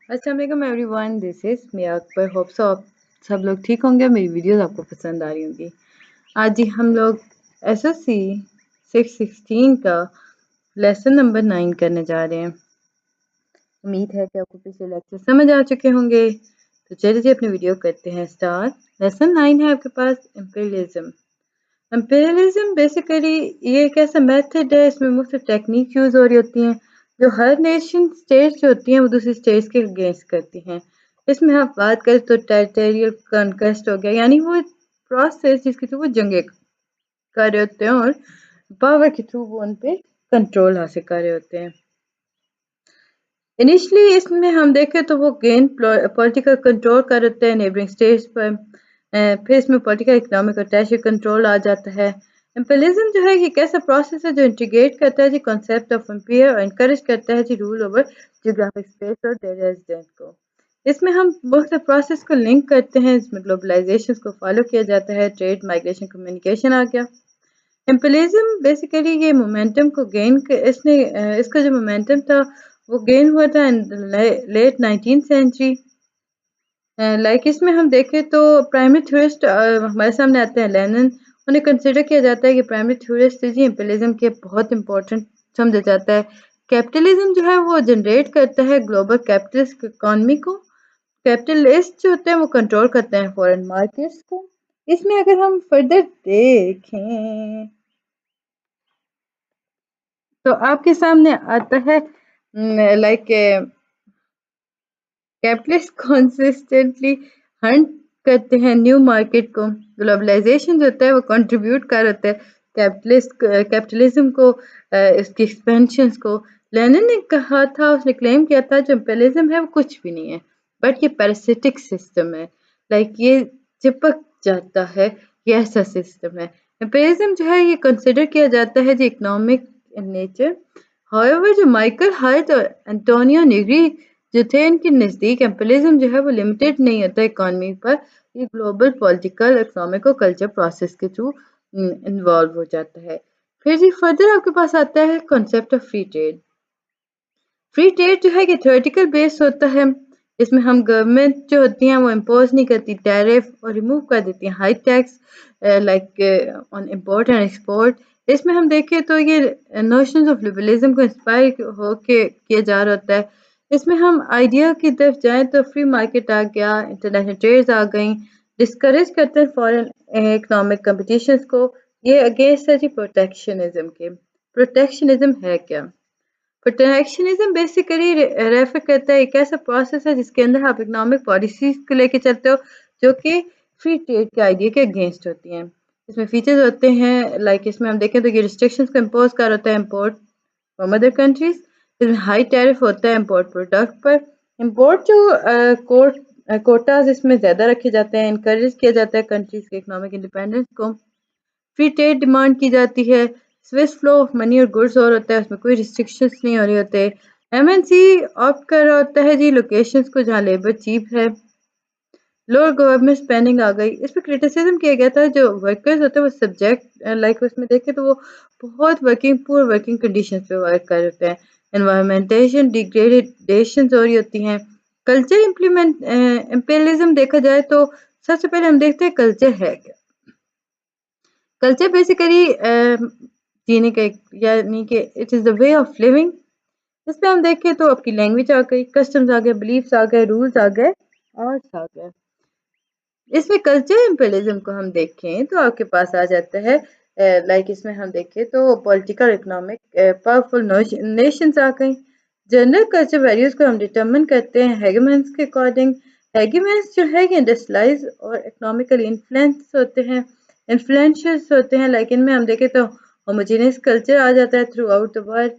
अस्सलाम वालेकुम everyone, this is Mia Akbar. Hope so आप सब लोग ठीक होंगे। मेरी वीडियोस आपको पसंद आ रही होंगी। आज ही हम लोग एसएससी 616 का लेसन नंबर 9 करने जा रहे हैं। उम्मीद है कि आपको पिछले लेक्चर समझ आ चुके होंगे। तो चलिए अपनी वीडियो करते हैं स्टार्ट। लेसन 9 है आपके पास एम्पीरियलिज्म। एम्पीरियलिज्म बेसिकली ये एक ऐसा मेथड है, इसमें मुख्तलिफ टेक्निक यूज़ हो रही होती हैं जो हर नेशन स्टेट जो होती हैं वो दूसरी स्टेट्स के अगेंस्ट करती हैं। इसमें आप बात करें तो टेरिटोरियल कॉन्क्वेस्ट हो गया, यानी वो प्रोसेस जिसके थ्रू वो जंगे कर रहे होते हैं और पावर के थ्रू वो उन पे कंट्रोल हासिल कर रहे होते हैं। इनिशियली इसमें हम देखें तो वो गेन पॉलिटिकल कंट्रोल कर होते हैं नेबरिंग स्टेट्स पर। फिर इसमें पॉलिटिकल इकोनॉमिक और टेरिटरी कंट्रोल आ जाता है। एम्पीरियलिज्म जो है ये एक ऐसा प्रोसेस है जो इंटीग्रेट करता है जी कॉन्सेप्ट ऑफ एम्पायर और इनकरेज करता है जी रूल ओवर जियोग्राफिक स्पेस और रेजिडेंट को। इसमें हम बहुत से प्रोसेस को लिंक करते हैं, इसमें ग्लोबलाइजेशन को फॉलो किया जाता है, ट्रेड माइग्रेशन कम्युनिकेशन आ गया। एम्पीरियलिज्म बेसिकली ये मोमेंटम को गेन इसका जो मोमेंटम था वो गेन हुआ था इन लेट 19th सेंचुरी। लाइक इसमें हम देखें तो प्राइमरी थ्योरिस्ट हमारे सामने आते हैं लेनिन। उन्हें कंसिडर किया जाता है कि प्राइमरी थ्योरिस्ट जी एम्पीरियलिज्म के बहुत इंपॉर्टेंट समझा जाता है। कैपिटलिज्म जो है वो जनरेट करता है ग्लोबल कैपिटलिस्ट इकॉनमी को। कैपिटलिस्ट जो होते हैं वो कंट्रोल करते हैं फॉरेन मार्केट्स को। इसमें अगर हम फर्दर देखें तो आपके सामने आता है लाइक कैपिटलिस्ट कंसिस्टेंटली हंट करते हैं न्यू मार्केट को। ग्लोबलाइजेशन जो होता है वो कंट्रीब्यूट कर होता है कैपिटलिज्म को, इसकी एक्सपेंशन को। लेनिन ने कहा था, उसने क्लेम किया था जो एम्पेरियलिज्म है वो कुछ भी नहीं है बट ये पैरासिटिक सिस्टम है। लाइक ये चिपक जाता है, ये ऐसा सिस्टम है। एम्पेरियलिज्म जो है ये कंसिडर किया जाता है जो इकोनॉमिक इन नेचर। हाउएवर जो माइकल हार्ट और एंटोनियो निग्री जो थे, इनके नज़दीक एम्पीरियलिज्म जो है वो लिमिटेड नहीं होता इकॉनमी पर, ये ग्लोबल पॉलिटिकल इकोनॉमिक और कल्चर प्रोसेस के थ्रू इन्वॉल्व हो जाता है। फिर जी फर्दर आपके पास आता है concept of free trade. Free trade जो है कि थ्योरेटिकल बेस होता है। इसमें हम गवर्नमेंट जो होती हैं वो इम्पोज नहीं करती टैरिफ और रिमूव कर देती हैं high tax like on import and export. इसमें हम देखें तो ये नोशंस ऑफ लिबरलिज्म को इंस्पायर होके किया जा रहा होता है। इसमें हम आइडिया की तरफ जाएं तो फ्री मार्केट आ गया, इंटरनेशनल ट्रेड्स आ गई, डिस्करेज करते हैं फॉरेन इकोनॉमिक कंपटीशंस को। ये अगेंस्ट है जी प्रोटेक्शनिज्म के। प्रोटेक्शनिज्म है क्या? प्रोटेक्शनिज्म बेसिकली रेफर करता है एक ऐसा प्रोसेस है जिसके अंदर आप इकोनॉमिक पॉलिसीज को लेके चलते हो जो कि फ्री ट्रेड के आइडिया के अगेंस्ट होती हैं। इसमें फीचर्स होते हैं लाइक इसमें हम देखें तो ये रिस्ट्रिक्शंस को इम्पोज कर होता है इम्पोर्ट फ्रॉम अदर कंट्रीज। इसमें हाई टैरिफ होता है इम्पोर्ट प्रोडक्ट पर। इम्पोर्ट जो कोटाज इसमें ज़्यादा रखे जाते हैं, इनकरेज किया जाता है कंट्रीज के इकोनॉमिक इंडिपेंडेंस को। फ्री ट्रेड डिमांड की जाती है। स्विस फ्लो ऑफ मनी और गुड्स और होता है, उसमें कोई रिस्ट्रिक्शंस नहीं हो रही होते। एमएनसी ऑप्ट कर रहा होता है जी लोकेशंस को जहाँ लेबर चीप है। लोअर गवर्नमेंट स्पेंडिंग आ गई। इस पर क्रिटिसिज्म किया गया था जो वर्कर्स होते हैं वो सब्जेक्ट लाइक उसमें देखें तो वो बहुत पुअर वर्किंग कंडीशंस पे वर्क कर होते हैं। एनवायरमेंटेशन डिग्रेडेशन हो रही होती हैं। कल्चर इम्प्लीमेंट एम्पेरियलिज्म देखा जाए तो सबसे पहले हम देखते हैं कल्चर है क्या। कल्चर बेसिकली जीने का यानी कि it is the way of living. इसमें हम देखें तो आपकी लैंग्वेज आ गई, कस्टम्स आ गए, बिलीफ्स आ गए, रूल्स आ गए, आर्ट्स आ गए। इसमें कल्चर इम्पेरियलिज्म को हम देखें तो आपके पास आ जाता है लाइक इसमें हम देखें तो पॉलिटिकल इकोनॉमिक पावरफुल नेशंस आ गई। जनरल कल्चर वैल्यूज को हम डिटरमिन करते हैं हेगेमन्स के अकॉर्डिंग। हेगेमन्स जो है कि इंडस्ट्रियलाइज और इकोनॉमिकली इन्फ्लुएंशियस होते हैं। लाइक इनमें हम देखें तो होमोजेनियस कल्चर आ जाता है through out the world.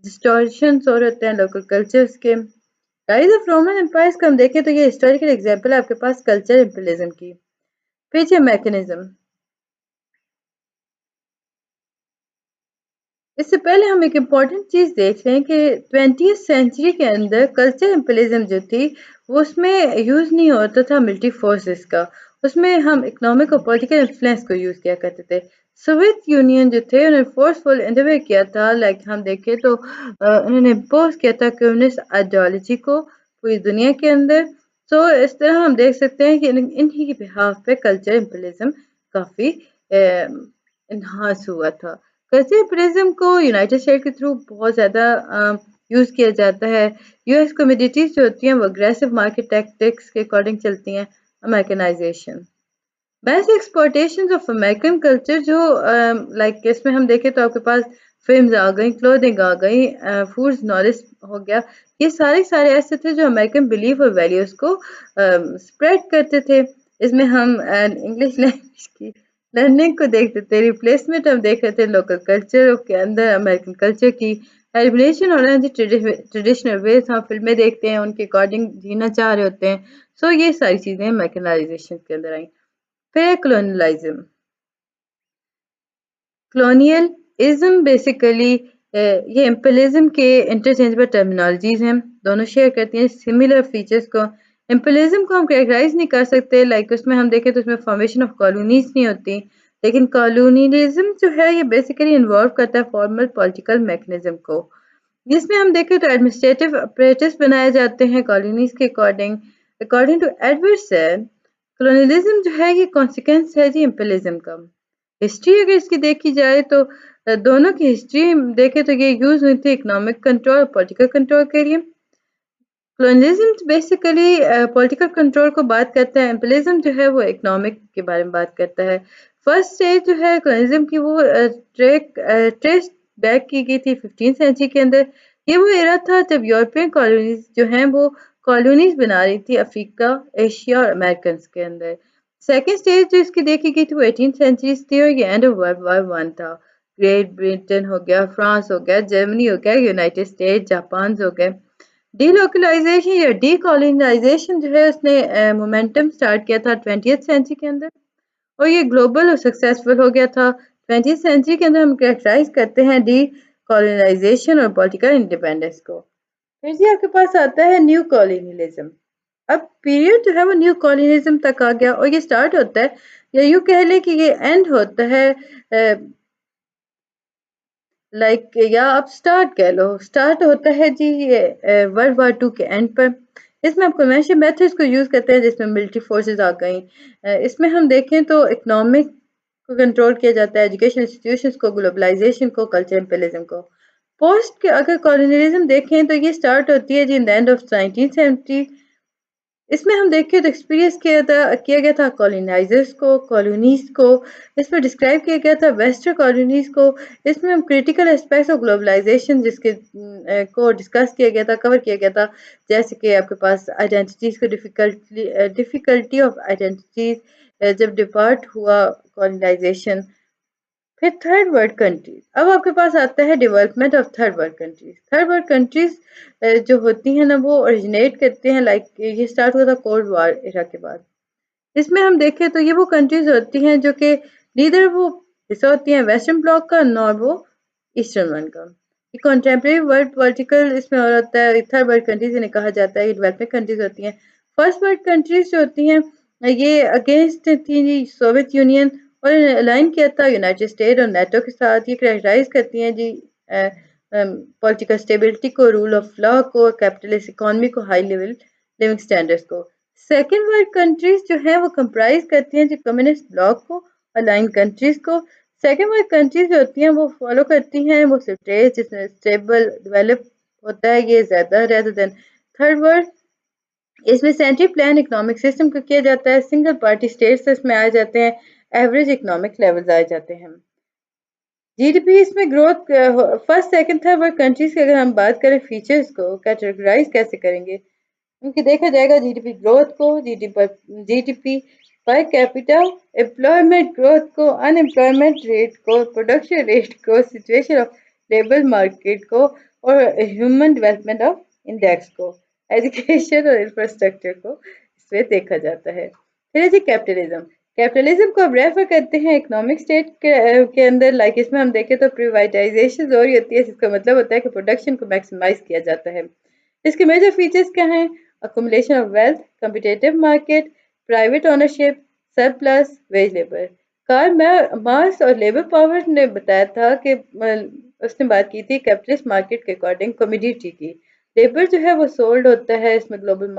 Distortions और होते हैं लोकल कल्चर्स के। राइज ऑफ रोमन एम्पायर्स को हम देखें तो ये हिस्टोरिकल एग्जाम्पल है आपके पास कल्चर इम्पीरियलिज्म की। फिर मैकेनिज्म। इससे पहले हम एक इम्पॉर्टेंट चीज़ देख लें कि 20th सेंचुरी के अंदर कल्चर इम्पीरियलिज्म जो थी वो उसमें यूज़ नहीं होता था मिलिट्री फोर्सेस का। उसमें हम इकोनॉमिक और पॉलिटिकल इन्फ्लुएंस को यूज़ किया करते थे। सोवियत यूनियन जो थे उन्होंने फोर्सफुल इंटरव्यू किया था। लाइक हम देखें तो उन्होंने इम्पोज किया था कम्युनिस्ट आइडियोलॉजी को पूरी दुनिया के अंदर। सो इस तरह हम देख सकते हैं कि इन्हीं के बिहाफ पे कल्चर इम्पीरियलिज्म काफ़ी इन्हांस हुआ था। कल्चर इम्पीरियलिज्म को यूनाइटेड स्टेट के थ्रू बहुत ज़्यादा यूज़ किया जाता है। यूएस कम्युनिटीज़ जो होती हैं वो अग्रेसिव मार्केट टैक्टिक्स के अकॉर्डिंग चलती हैं। Americanization, mass exploitation of American culture जो लाइक इसमें हम देखें तो आपके पास फिल्म्स आ गई, क्लोथिंग आ गई, फूड्स नॉलेज हो गया। ये सारे ऐसे थे जो अमेरिकन बिलीफ और वैल्यूज़ को स्प्रेड करते थे। इसमें हम इंग्लिश लैंग्वेज की लर्निंग को देखते थे, रिप्लेसमेंट हम देख रहे थे लोकल कल्चर के अंदर अमेरिकन कल्चर की, एलिमिनेशन हो रहा है ट्रेडिशनल वेज हम फिल्में देखते हैं उनके अकॉर्डिंग जीना चाह रहे होते हैं। सो ये सारी चीज़ें अमेरिकनाइजेशन के अंदर आई। फिर है colonialism। colonialism बेसिकली ये imperialism के इंटरचेंजेबल टर्मिनोलॉजीज हैं, दोनों शेयर करती हैं सिमिलर फीचर्स को। imperialism को हम कैरेक्टराइज नहीं कर सकते, लाइक उसमें हम देखें तो उसमें फॉर्मेशन ऑफ कॉलोनीज नहीं होती, लेकिन colonialism जो है ये बेसिकली इन्वॉल्व करता है फॉर्मल पॉलिटिकल मैकेनिज्म को, जिसमें हम देखें तो एडमिनिस्ट्रेटिव अपरेटस बनाए जाते हैं कॉलोनीज के according. According to Edward Said, colonialism जो है ये कॉन्सिक्वेंस है जी इम्पीरियलिज्म का। हिस्ट्री अगर इसकी देखी जाए तो दोनों की हिस्ट्री देखें तो ये यूज हुई थी इकोनॉमिक कंट्रोल और पॉलिटिकल कंट्रोल के लिए। कॉलोनियलिज्म बेसिकली पॉलिटिकल कंट्रोल को बात करता है, इम्पीरियलिज्म जो है वो इकोनॉमिक के बारे में बात करता है। फर्स्ट स्टेज जो है कॉलोनियलिज्म की वो ट्रेस बैक की गई थी 15th सेंचुरी के अंदर। ये वो एरा था जब यूरोपियन कॉलोनीज जो हैं वो कॉलोनीज बना रही थी अफ्रीका, एशिया और अमेरिकन के अंदर। सेकेंड स्टेज जो इसकी देखी गई थी वो 18th सेंचुरी थी और ये end of world war one था। ग्रेट ब्रिटेन हो गया, फ्रांस हो गया, जर्मनी हो गया, यूनाइटेड स्टेट, जापान हो गए। डीलोकलाइजेशन या डीकोलोनाइजेशन जो है उसने मोमेंटम स्टार्ट किया था 20th सेंचुरी के अंदर और ये ग्लोबल और सक्सेसफुल हो गया था। 20th सेंचुरी के अंदर हम कैरेक्टराइज करते हैं डीकोलोनाइजेशन और पॉलिटिकल इंडिपेंडेंस को। फिर जी आपके पास आता है न्यू कॉलोनियलिज्म। अब पीरियड जो है वो न्यू कॉलोनियलिज्म तक आ गया और ये स्टार्ट होता है या यूँ कह लें कि ये एंड होता है लाइक या आप स्टार्ट कह लो, स्टार्ट होता है जी ये वर्ल्ड वार टू के एंड पर। इसमें हम कन्वेंशनल मेथड्स को यूज़ करते हैं जिसमें मिलिट्री फोर्सेस आ गई। इसमें हम देखें तो इकोनॉमिक को कंट्रोल किया जाता है, एजुकेशन इंस्टीट्यूशंस को, ग्लोबलाइजेशन को, कल्चर इंपीरियलिज्म को। पोस्ट के अगर कॉलोनियलिज्म देखें तो ये स्टार्ट होती है जी in the end of 19th century. इसमें हम देखें तो एक्सपीरियंस किया गया था कॉलोनाइजर्स को, कॉलोनीज को। इसमें डिस्क्राइब किया गया था वेस्टर्न कॉलोनीज को। इसमें हम क्रिटिकल एस्पेक्ट्स ऑफ ग्लोबलाइजेशन जिसके को डिस्कस किया गया था, कवर किया गया था, जैसे कि आपके पास आइडेंटिटीज़ को डिफ़िकल्टी ऑफ आइडेंटिटीज़ जब डिपार्ट हुआ कॉलोनाइजेशन। फिर थर्ड वर्ल्ड कंट्रीज, अब आपके पास आता है development of third world countries. Third world countries जो होती हैं ना वो ओरिजिनेट करते हैं, लाइक ये स्टार्ट हुआ था कोल्ड वार एरा के बाद। इसमें हम देखें तो ये वो कंट्रीज होती हैं जो कि नीदर वो हिस्सा होती हैं वेस्टर्न ब्लॉक का नॉर वो ईस्टर्न वन का। ये कॉन्टेम्प्रेरी वर्ल्ड पॉलिटिकल इसमें और होता है, थर्ड वर्ल्ड कंट्रीज इन्हें कहा जाता है, ये डेवलपिंग कंट्रीज होती हैं। फर्स्ट वर्ल्ड कंट्रीज जो होती हैं ये अगेंस्ट थी सोवियत यूनियन और अलाइन किया था यूनाइटेड स्टेट और नेटो के साथ। ये कैरेक्टराइज करती हैं जी पॉलिटिकल स्टेबिलिटी को, रूल ऑफ लॉ को, कैपिटलिस्ट इकोनॉमी को, हाई लेवल लिविंग स्टैंडर्ड्स को। सेकेंड वर्ल्ड कंट्रीज जो हैं वो कंप्राइज करती हैं जो कम्युनिस्ट ब्लॉक को, अलाइन कंट्रीज को। सेकेंड वर्ल्ड कंट्रीज जो होती हैं वो फॉलो करती हैं वो ट्रेड जिसमें स्टेबल डेवलप होता है ये ज़्यादा रेदर देन थर्ड वर्ल्ड। इसमें सेंट्री प्लान इकोनॉमिक सिस्टम को किया जाता है, सिंगल पार्टी स्टेट्स इसमें आ जाते हैं, एवरेज इकोनॉमिक लेवल्स आ जाते हैं। जीडीपी इसमें growth first second third world countries की अगर हम बात करें फीचर्स को कैटेगराइज कैसे करेंगे, क्योंकि देखा जाएगा जीडीपी ग्रोथ को, GDP per capita, employment growth को, अनएम्प्लॉयमेंट रेट को, प्रोडक्शन रेट को, सिचुएशन ऑफ लेबर मार्केट को और ह्यूमन डेवलपमेंट ऑफ इंडेक्स को, एजुकेशन और इंफ्रास्ट्रक्चर को इसमें देखा जाता है। फिर है जी कैपिटलिज्म। कैपिटलिज्म को अब रेफर करते हैं इकोनॉमिक स्टेट के अंदर, लाइक इसमें हम देखें तो प्रिवाइटाइजेशन हो रही होती है जिसका मतलब होता है कि प्रोडक्शन को मैक्सिमाइज किया जाता है। इसके मेजर फीचर्स क्या हैं? accumulation of wealth, competitive market, private ownership, surplus, wage labor। Karl Marx और लेबर पावर ने बताया था कि उसने बात की थी कैपिटलिस्ट मार्केट के अकॉर्डिंग कमोडिटी की, लेबर जो है वो सोल्ड होता है, इसमें ग्लोबल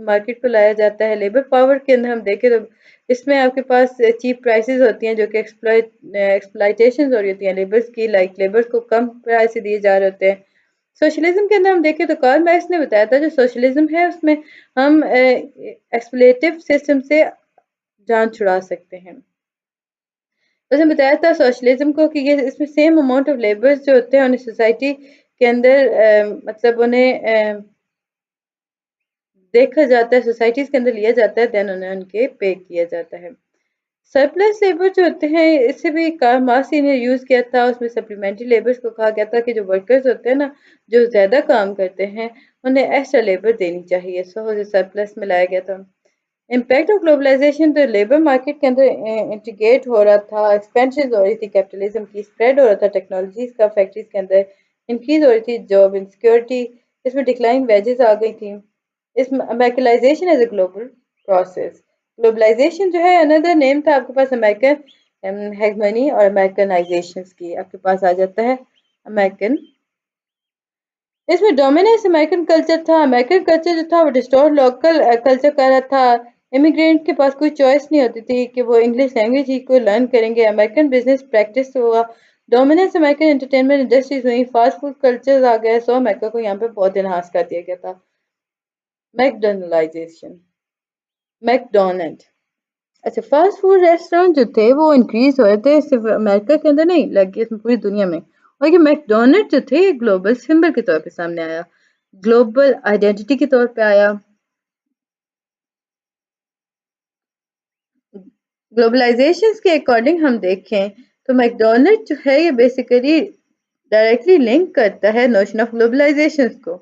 मार्केट को लाया जाता है। लेबर पावर के अंदर हम देखें तो इसमें आपके पास चीप प्राइसेस होती हैं जो कि एक्सप्लाइटेशन हो रही होती हैं लेबर्स की, लाइक लेबर्स को कम प्राइस से दिए जा रहे होते हैं। सोशलिज्म के अंदर हम देखें तो कार्ल मार्क्स ने बताया था जो सोशलिज्म है उसमें हम एक्सप्लेटिव सिस्टम से जान छुड़ा सकते हैं। उसने बताया था सोशलिज्म को कि ये इसमें सेम अमाउंट ऑफ लेबर्स जो होते हैं उन्हें सोसाइटी के अंदर मतलब उन्हें देखा जाता है, सोसाइटीज के अंदर लिया जाता है, देन उन्हें उनके पे किया जाता है। सरप्लस लेबर जो होते हैं इससे भी कार्ल मार्क्स ने यूज किया था, उसमें सप्लीमेंट्री लेबर्स को कहा गया था कि जो वर्कर्स होते हैं ना जो ज्यादा काम करते हैं उन्हें एक्स्ट्रा लेबर देनी चाहिए, सो सरप्लस में लाया गया था। इम्पैक्ट ऑफ ग्लोबलाइजेशन तो लेबर मार्केट के अंदर इंटीग्रेट हो रहा था, एक्सपेंशन हो रही थी कैपिटलिज्म की, स्प्रेड हो रहा था टेक्नोलॉजीज का, फैक्ट्रीज के अंदर इंक्रीज हो रही थी जॉब इनसिक्योरिटी, इसमें डिक्लाइन वेजेस आ गई थी। इसमें Americanization as a global process, globalization जो है अनदर नेम था आपके पास अमेरिकन हेगमनी और अमेरिकनाइजेशन की, आपके पास आ जाता है अमेरिकन। इसमें डोमिनेंस अमेरिकन कल्चर था, अमेरिकन कल्चर जो था वो डिस्टोर लोकल कल्चर कर रहा था। इमिग्रेंट के पास कोई चॉइस नहीं होती थी कि वो इंग्लिश लैंग्वेज ही को लर्न करेंगे, अमेरिकन बिजनेस प्रैक्टिस हुआ, डोमिनेंस अमेरिकन एंटरटेनमेंट इंडस्ट्रीज हुई, फास्ट फूड कल्चर आ गए, सो अमेरिका को यहाँ पे बहुत इनहांस कर दिया गया था। मैकडोनलाइजेशन, मैकडोनल्ड, अच्छा फास्ट फूड रेस्टोरेंट जो थे वो इंक्रीज हो रहे थे सिर्फ अमेरिका के अंदर नहीं लगे इसमें पूरी दुनिया में, और ये मैकडोनल्ड जो थे ग्लोबल सिंबल के तौर पे सामने आया, ग्लोबल आइडेंटिटी के तौर पे आया। ग्लोबलाइजेशन के अकॉर्डिंग हम देखें तो मैकडोनल्ड जो है ये बेसिकली डायरेक्टली लिंक करता है नोशन ऑफ ग्लोबलाइजेशन को,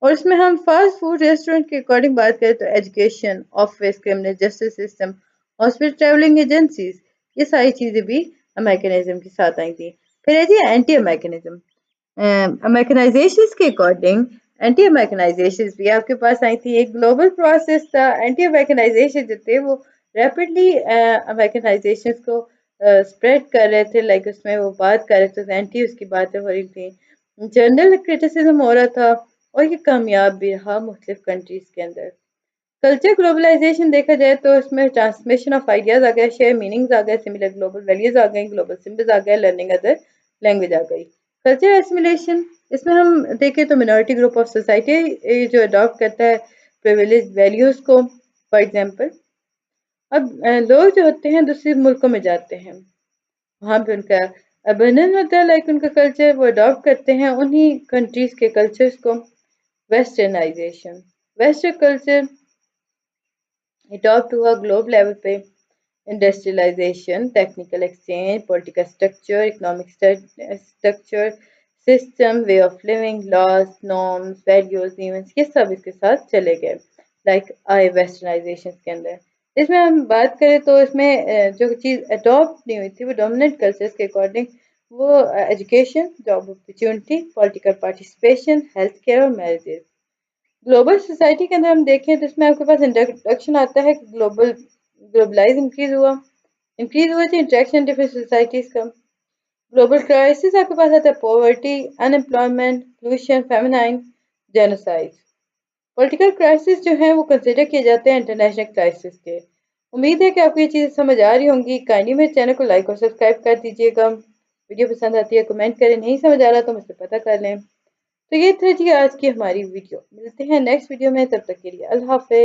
और इसमें हम फास्ट फूड रेस्टोरेंट के अकॉर्डिंग बात करें तो education, office, criminal justice system, hospital, travelling agencies, ये सारी चीज़ें भी अमेरिकनिज्म के साथ आई थी। फिर है जी एंटी अमेरिकनिज्म, अमेरिकनाइजेशन के अकॉर्डिंग एंटी अमेरिकनाइजेशन भी आपके पास आई थी, एक ग्लोबल प्रोसेस था। एंटी अमेरिकनाइजेशन जो थे वो रैपिडली अमेरिकनाइजेशन को स्प्रेड कर रहे थे, लाइक उसमें वो बात कर रहे थे, एंटी उसकी बातें हो रही थी, जर्नल क्रिटिसिज्म हो रहा था, और ये कामयाब भी रहा मुख्तलिफ कंट्रीज के अंदर। कल्चर ग्लोबलाइजेशन देखा जाए तो इसमें ट्रांसमिशन ऑफ आइडियाज आ गया, शेयर मीनिंग्स आ गए, सिमिलर ग्लोबल वैल्यूज आ गई, ग्लोबल सिंबल्स आ गए, लर्निंग अदर लैंग्वेज आ गई। कल्चर एसिमिलेशन, इसमें हम देखें तो मिनॉरिटी ग्रुप ऑफ सोसाइटी जो अडॉप्ट करता है प्रिविलेज वैल्यूज को, फॉर एग्जांपल अब लोग जो होते हैं दूसरे मुल्कों में जाते हैं, वहाँ पे उनका अबंडन होता है, लाइक उनका कल्चर वो अडॉप्ट करते हैं उन्हीं कंट्रीज के कल्चर्स को। वेस्टर्नाइजेशन, वेस्टर्न कल्चर अडॉप्ट हुआ ग्लोब लेवल पे, industrialisation, technical exchange, political structure, economic structure, system, way of living, laws, norms, values, events, ये सब इसके साथ चले गए, लाइक आए वेस्टर्नाइजेशन के अंदर। इसमें हम बात करें तो इसमें जो चीज़ अडॉप्ट नहीं हुई थी वो डोमिनेंट कल्चर्स के अकॉर्डिंग, वो education, job opportunity, political participation, health care और मैरिजेस। ग्लोबल सोसाइटी के अंदर हम देखें तो इसमें आपके पास इंट्रोडक्शन आता है कि ग्लोबलाइज इंक्रीज हुआ थी इंटरेक्शन डिफरेंट सोसाइटीज का। ग्लोबल क्राइसिस आपके पास आता है poverty, unemployment, pollution, feminine, genocide. Political crisis जो है वो कंसिडर किए जाते हैं इंटरनेशनल क्राइसिस के। उम्मीद है कि आपको ये चीज़ें समझ आ रही होंगी। काइंडली मेरे चैनल को लाइक और सब्सक्राइब कर दीजिएगा। वीडियो पसंद आती है कमेंट करें, नहीं समझ आ रहा तो मुझसे पता कर लें। तो ये थी जी आज की हमारी वीडियो, मिलते हैं नेक्स्ट वीडियो में, तब तक के लिए अल्लाह हाफ़िज़।